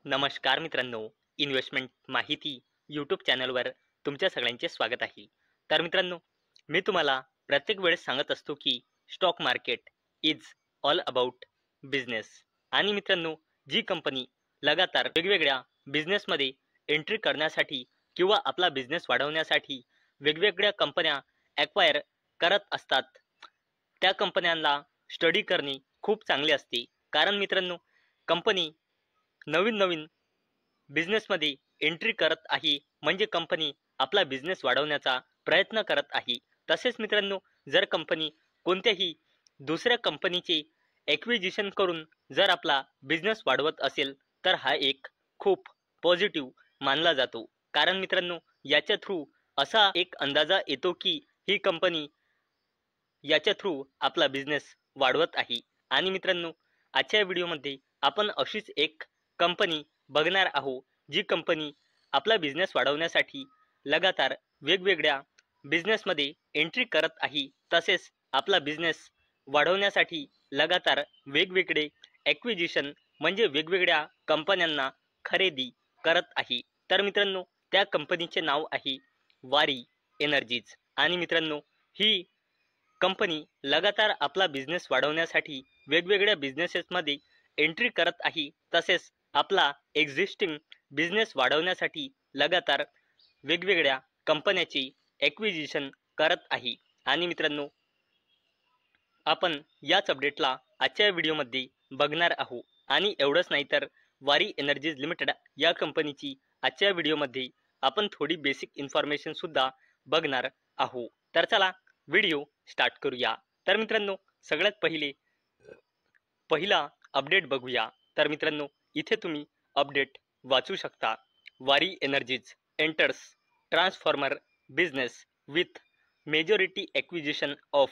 नमस्कार मित्रांनो, इन्व्हेस्टमेंट माहिती यूट्यूब चॅनलवर तुमच्या सगळ्यांचे स्वागत आहे. तर मित्रांनो, मी तुम्हाला प्रत्येक वेळेस सांगत असतो की stock market is all about business. आणि मित्रांनो, जी कंपनी लगातार वेगवेगळ्या बिझनेसमध्ये एंट्री करण्यासाठी किंवा आपला बिझनेस वाढवण्यासाठी वेगवेगळ्या कंपन्या ॲक्वायर करत असतात, त्या कंपन्यांना स्टडी करणे खूप चांगले असते. कारण मित्रांनो, कंपनी नवीन नवीन बिझनेसमध्ये एंट्री करत आहे म्हणजे कंपनी आपला बिझनेस वाढवण्याचा प्रयत्न करत आहे. तसेच मित्रांनो, जर कंपनी कोणत्याही दुसऱ्या कंपनीचे ॲक्विजिशन करून जर आपला बिझनेस वाढवत असेल, तर हा एक खूप पॉझिटिव्ह मानला जातो. कारण मित्रांनो, याच्या थ्रू असा एक अंदाजा येतो की ही कंपनी याच्या थ्रू आपला बिझनेस वाढवत आहे. आणि मित्रांनो, आजच्या व्हिडिओमध्ये आपण अशीच एक कंपनी बघणार आहोत, जी कंपनी आपला बिझनेस वाढवण्यासाठी लगातार वेगवेगळ्या बिझनेसमध्ये एंट्री करत आहे. तसेच आपला बिझनेस वाढवण्यासाठी लगातार वेगवेगळे ॲक्विजिशन म्हणजे वेगवेगळ्या कंपन्यांना खरेदी करत आहे. तर मित्रांनो, त्या कंपनीचे नाव आहे वारी एनर्जीज. आणि मित्रांनो, ही कंपनी लगातार आपला बिझनेस वाढवण्यासाठी वेगवेगळ्या बिझनेसेसमध्ये एंट्री करत आहे. तसेच आपला एक्झिस्टिंग बिझनेस वाढवण्यासाठी लगातार वेगवेगळ्या कंपन्याची ॲक्विजिशन करत आहे. आणि मित्रांनो, आपण याच अपडेटला आजच्या व्हिडिओमध्ये बघणार आहोत. आणि एवढंच नाही तर वारी एनर्जीज लिमिटेड या कंपनीची आजच्या व्हिडिओमध्ये आपण थोडी बेसिक इन्फॉर्मेशन सुद्धा बघणार आहोत. तर चला व्हिडिओ स्टार्ट करूया. तर मित्रांनो, सगळ्यात पहिला अपडेट बघूया. तर मित्रांनो, इथे तुम्ही अपडेट वाचू शकता. Waaree energies enters transformer business with majority acquisition of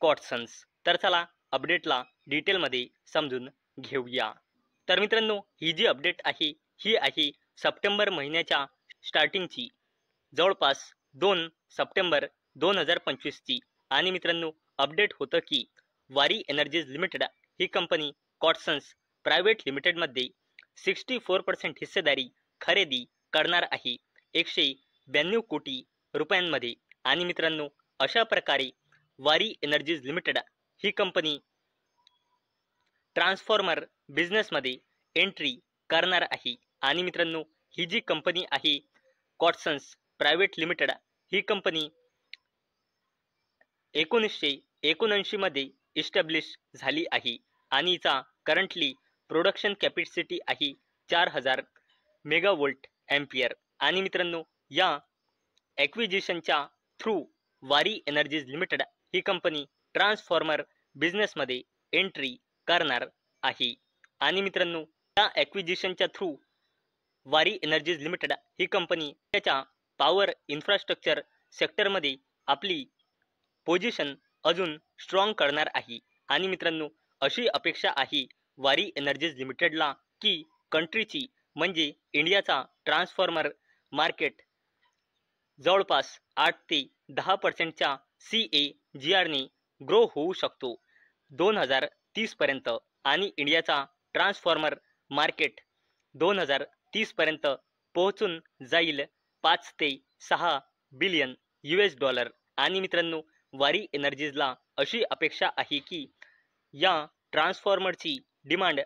Kotsons. तर चला अपडेटला डिटेलमध्ये समजून घेऊया. तर मित्रांनो, ही जी अपडेट आहे ही आहे सप्टेंबर महिन्याच्या स्टार्टिंगची, जवळपास 2 सप्टेंबर 2025ची. आणि मित्रांनो, अपडेट होतं की वारी एनर्जीज लिमिटेड ही कंपनी कॉटसन्स प्रायव्हेट लिमिटेडमध्ये 64% हिस्सेदारी खरेदी करणार आहे 192 कोटी रुपयांमध्ये. आणि मित्रांनो, अशा प्रकारे वारी एनर्जीज लिमिटेड ही कंपनी ट्रान्सफॉर्मर बिझनेसमध्ये एंट्री करणार आहे. आणि मित्रांनो, ही जी कंपनी आहे कॉटसन्स प्रायव्हेट लिमिटेड, ही कंपनी 1979 मध्ये इस्टॅब्लिश झाली आहे. आणि हिचा करंटली प्रोडक्शन कॅपॅसिटी आहे 4000 मेगावोल्ट ॲम्पियर. आणि मित्रांनो, या ॲक्विजिशनच्या थ्रू वारी एनर्जीज लिमिटेड ही कंपनी ट्रान्सफॉर्मर बिझनेसमध्ये एंट्री करणार आहे. आणि मित्रांनो, या ॲक्विजिशनच्या थ्रू वारी एनर्जीज लिमिटेड ही कंपनी त्याच्या पॉवर इन्फ्रास्ट्रक्चर सेक्टरमध्ये आपली पोझिशन अजून स्ट्रॉंग करणार आहे. आणि मित्रांनो, अशी अपेक्षा आहे वारी एनर्जीज लिमिटेडला की कंट्रीची म्हणजे इंडियाचा ट्रान्सफॉर्मर मार्केट जवळपास 8 ते 10%च्या CAGRने ग्रो होऊ शकतो 2030 पर्यंत. आणि इंडियाचा ट्रान्सफॉर्मर मार्केट 2030 पर्यंत पोहोचून जाईल 5 ते 6 बिलियन $. आणि मित्रांनो, वारी एनर्जीजला अशी अपेक्षा आहे की या ट्रान्सफॉर्मरची डिमांड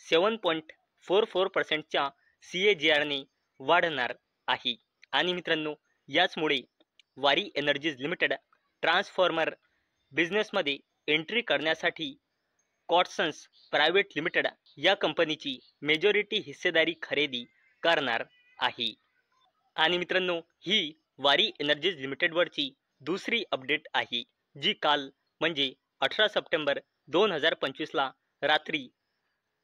7.44%च्या CAGRने वाढणार आहे. आणि मित्रांनो, याचमुळे वारी एनर्जीज लिमिटेड ट्रान्सफॉर्मर बिझनेसमध्ये एंट्री करण्यासाठी कॉटसन्स प्रायव्हेट लिमिटेड या कंपनीची मेजॉरिटी हिस्सेदारी खरेदी करणार आहे. आणि मित्रांनो, ही वारी एनर्जीज लिमिटेडवरची दुसरी अपडेट आहे, जी काल म्हणजे 18 सप्टेंबर 2025ला रात्री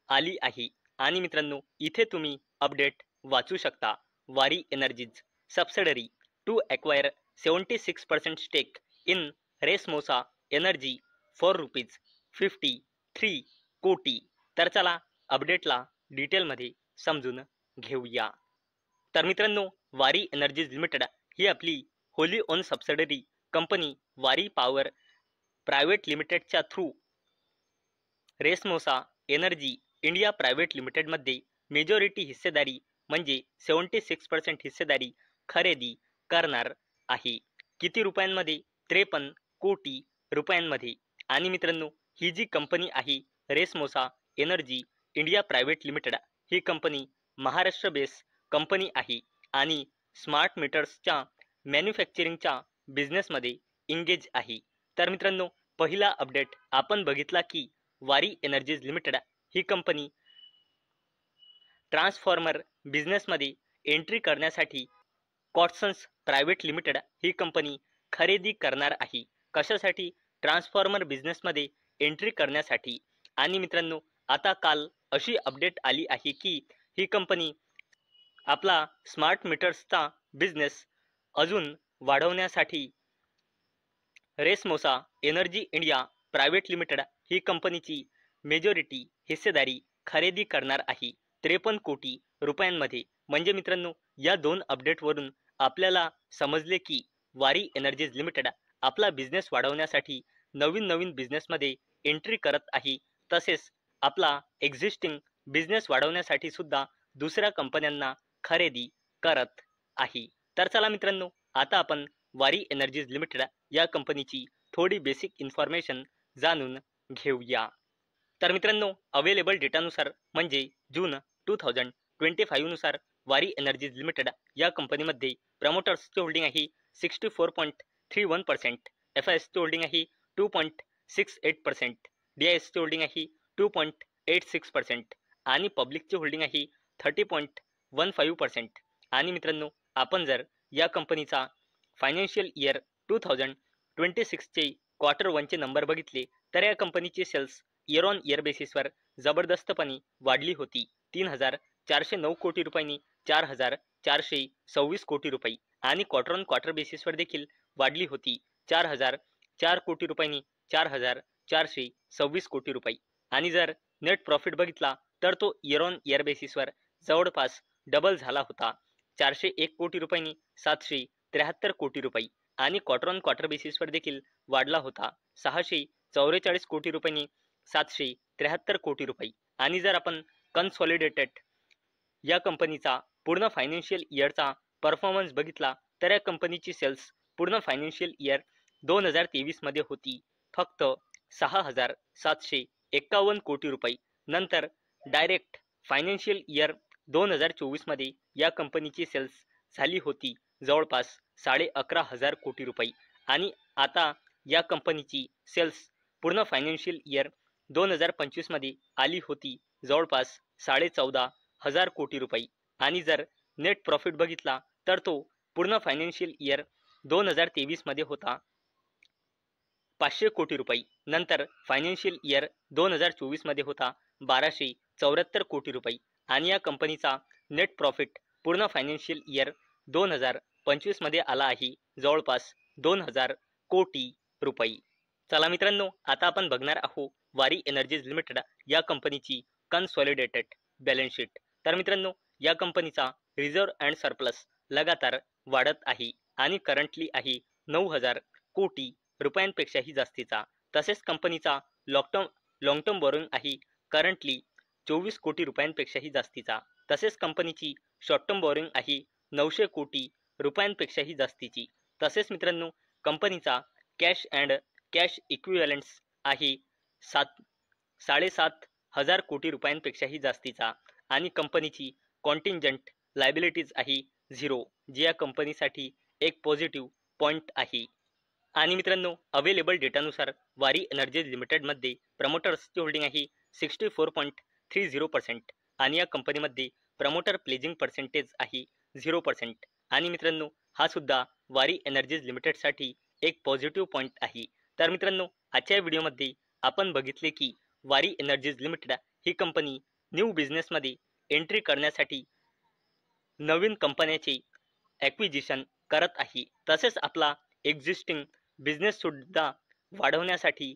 आली आहे. आणि मित्रांनो, इथे तुम्ही अपडेट वाचू शकता. Waaree energies subsidiary to acquire 76% stake in Racemosa energy for ₹53 कोटी. तर चला अपडेटला डिटेलमध्ये समजून घेऊया. तर मित्रांनो, वारी एनर्जीज लिमिटेड ही आपली होली ओन सबसिडरी कंपनी वारी पॉवर प्रायव्हेट लिमिटेडच्या through racemosa energy India private लिमिटेडमध्ये मेजॉरिटी हिस्सेदारी म्हणजे 76% हिस्सेदारी खरेदी करणार आहे. किती रुपयांमध्ये? 53 कोटी रुपयांमध्ये. आणि मित्रांनो, ही जी कंपनी आहे Resmosa energy India private limited, ही कंपनी महाराष्ट्र बेस कंपनी आहे आणि स्मार्ट मीटर्सच्या मॅन्युफॅक्चरिंगच्या बिझनेसमध्ये इंगेज आहे. तर मित्रांनो, पहिला अपडेट आपण बघितला की वारी एनर्जीज लिमिटेड ही कंपनी ट्रान्सफॉर्मर बिझनेसमध्ये एंट्री करण्यासाठी कॉट्सन्स प्रायव्हेट लिमिटेड ही कंपनी खरेदी करणार आहे. कशासाठी? ट्रान्सफॉर्मर बिझनेसमध्ये एंट्री करण्यासाठी. आणि मित्रांनो, आता काल अशी अपडेट आली आहे की ही कंपनी आपला स्मार्ट मीटर्सचा बिझनेस अजून वाढवण्यासाठी Resmosa energy India private limited ही कंपनीची मेजॉरिटी हिस्सेदारी खरेदी करणार आहे 53 कोटी रुपयांमध्ये. म्हणजे मित्रांनो, या दोन अपडेटवरून आपल्याला समजले की वारी एनर्जीज लिमिटेड आपला बिझनेस वाढवण्यासाठी नवीन बिझनेसमध्ये एंट्री करत आहे. तसेच आपला एक्झिस्टिंग बिझनेस वाढवण्यासाठी सुद्धा दुसऱ्या कंपन्यांना खरेदी करत आहे. तर चला मित्रांनो, आता आपण वारी एनर्जीज लिमिटेड या कंपनीची थोडी बेसिक इन्फॉर्मेशन जाणून घेऊया. तर मित्रांनो, अवेलेबल डेटानुसार म्हणजे जून 2025 नुसार वारी एनर्जीज लिमिटेड या कंपनीमध्ये प्रमोटर्सची होल्डिंग आहे 64.31%, FISची होल्डिंग आहे 2.68%, DISची होल्डिंग आहे 2.86% आणि पब्लिकची होल्डिंग आहे 30.15%. आणि मित्रांनो, आपण जर या कंपनीचा फायनान्शियल इयर 2026चे क्वार्टर 1चे नंबर बघितले तर या कंपनीची सेल्स इयर ऑन इयर बेसिसवर जबरदस्तपणे वाढली होती. 3,409 कोटी रुपयांनी 4,426 कोटी रुपये आणि क्वार्टर ऑन क्वार्टर बेसिसवर देखील वाढली होती. 4,004 कोटी रुपयांनी 4,426 कोटी रुपये. आणि जर नेट प्रॉफिट बघितला तर तो इयर ऑन इयर बेसिसवर जवळपास डबल झाला होता. 401 कोटी रुपयांनी 773 कोटी रुपये आणि क्वार्टर ऑन क्वार्टर बेसिसवर देखील वाढला होता. 644 कोटी रुपयांनी 773 कोटी रुपये. आणि जर आपण कन्सॉलिडेटेड या कंपनीचा पूर्ण फायनान्शियल इयरचा परफॉर्मन्स बघितला तर या कंपनीची सेल्स पूर्ण फायनान्शियल इयर 2023 मध्ये होती फक्त 6,751 कोटी रुपये. नंतर डायरेक्ट फायनान्शियल इयर 2024 मध्ये या कंपनीची सेल्स झाली होती जवळपास 11,500 कोटी रुपये. आणि आता या कंपनीची सेल्स पूर्ण फायनान्शियल इयर 2025 मध्ये आली होती जवळपास 14,500 कोटी रुपये. आणि जर नेट प्रॉफिट बघितला तर तो पूर्ण फायनान्शियल इयर 2023 मध्ये होता 500 कोटी रुपये. नंतर फायनान्शियल इयर 2024 मध्ये होता 1,274 कोटी रुपये. आणि या कंपनीचा नेट प्रॉफिट पूर्ण फायनान्शियल इयर 2025 मध्ये आला आहे जवळपास 2,000 कोटी रुपये. चला मित्रांनो, आता आपण बघणार आहोत वारी एनर्जीज लिमिटेड या कंपनीची कन्सॉलिडेटेड बॅलन्स शीट. तर मित्रांनो, या कंपनीचा रिझर्व अँड सरप्लस लगातार वाढत आहे आणि करंटली आहे 9,000 कोटी रुपयांपेक्षाही जास्तीचा. तसेच कंपनीचा लॉंग टर्म बॉरोइंग आहे करंटली 24 कोटी रुपयांपेक्षाही जास्तीचा. तसेच कंपनीची शॉर्ट टर्म बॉरोइंग आहे 900 कोटी रुपयांपेक्षाही जास्तीची. तसेच मित्रांनो, कंपनीचा कॅश अँड कॅश इक्विव्हॅलंट्स आहे 7,500 कोटी रुपयांपेक्षाही जास्तीचा. आणि कंपनीची कॉन्टिंजंट लायबिलिटीज आहे 0, जी या कंपनीसाठी एक पॉझिटिव्ह पॉईंट आहे. आणि मित्रांनो, अवेलेबल डेटानुसार वारी एनर्जीज लिमिटेडमध्ये प्रमोटर्सची होल्डिंग आहे 64.30% आणि या कंपनीमध्ये प्रमोटर प्लेजिंग पर्सेंटेज आहे 0%. आणि मित्रांनो, हा सुद्धा वारी एनर्जीज लिमिटेडसाठी एक पॉझिटिव्ह पॉईंट आहे. तर मित्रांनो, आजच्या व्हिडिओमध्ये आपण बघितले की वारी एनर्जीज लिमिटेड ही कंपनी न्यू बिझनेसमध्ये एंट्री करण्यासाठी नवीन कंपन्याचे ॲक्विजिशन करत आहे. तसेच आपला एक्झिस्टिंग बिझनेस सुद्धा वाढवण्यासाठी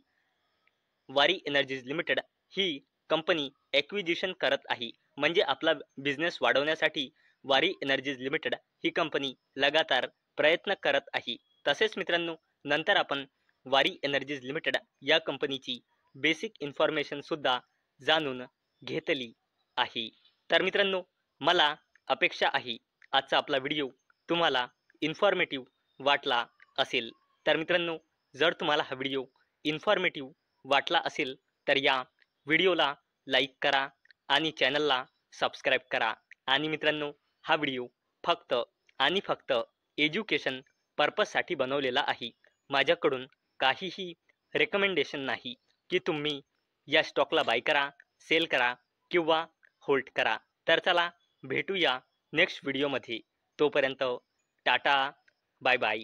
वारी एनर्जीज लिमिटेड ही कंपनी ॲक्विजिशन करत आहे. म्हणजे आपला बिझनेस वाढवण्यासाठी वारी एनर्जीज लिमिटेड ही कंपनी लगातार प्रयत्न करत आहे. तसेच मित्रांनो, नंतर आपण वारी एनर्जीज लिमिटेड या कंपनीची बेसिक इन्फॉर्मेशन सुद्धा जाणून घेतली आहे. तर मित्रांनो, मला अपेक्षा आहे आजचा आपला व्हिडिओ तुम्हाला इन्फॉर्मेटिव्ह वाटला असेल. तर मित्रांनो, जर तुम्हाला हा व्हिडिओ इन्फॉर्मेटिव्ह वाटला असेल तर या व्हिडिओला लाईक करा आणि चॅनलला सबस्क्राईब करा. आणि मित्रांनो, हा व्हिडिओ फक्त आणि फक्त एज्युकेशन पर्पजसाठी बनवलेला आहे. माझ्याकडून काहीही रेकमेंडेशन नाही की तुम्ही या स्टॉकला बाय करा, सेल करा किंवा होल्ड करा. तर चला भेटूया नेक्स्ट व्हिडिओमध्ये. तोपर्यंत टाटा, बाय बाय.